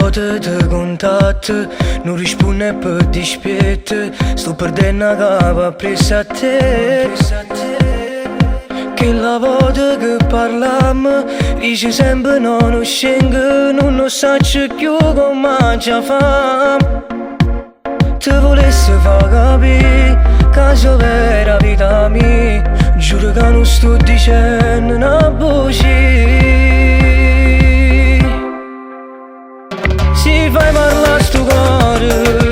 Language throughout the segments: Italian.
volte di contatto, non risponde per dispiete. Sto perdendo la cava presso a te. Che la volta che parliamo dice sempre no, non scengo, non lo saccio più come già fa. Ti volessi far capire che so vera vita mia, giuro che non sto dicendo una bugia. Si fai parlare sto cuore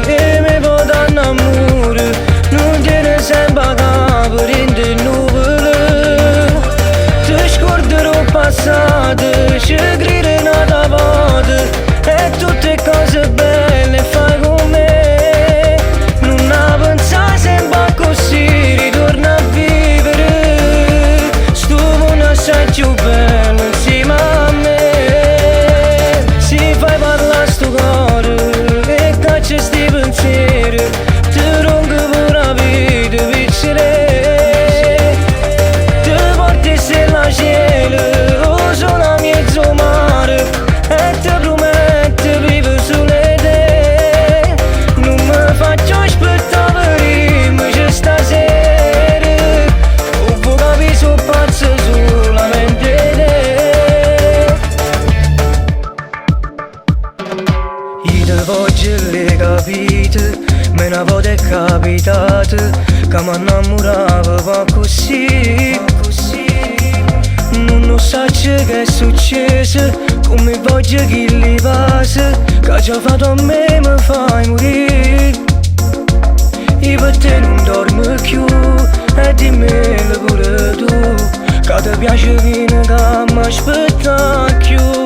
e mi porta in amore, non tiene sempre a capo, rende nuvole. Ti scorderò passate, ci griderò una volta e tutte cose belle fai con me. Non la pensare sempre così, ritorna a vivere sto mondo assai più bello insieme a me. Si fai parlare sto cuore e caccia sti pensieri, ti ronco per la vita vincere. Ti porti se la cielo, o sono mezzo mare, e ti prometto vivo sulle te. Non mi faccio aspettare per rimane stasera, o può capire sono pazzo solamente te. Io te voglio le capite, me ne volta è capitato che mi innamoravo ma così. Non lo saccio che è successo, come voglio che li passa, che ci ha fatto a me mi fai morire. Io per te non dormo più e dimmelo pure tu, che ti piace che mi aspetta più.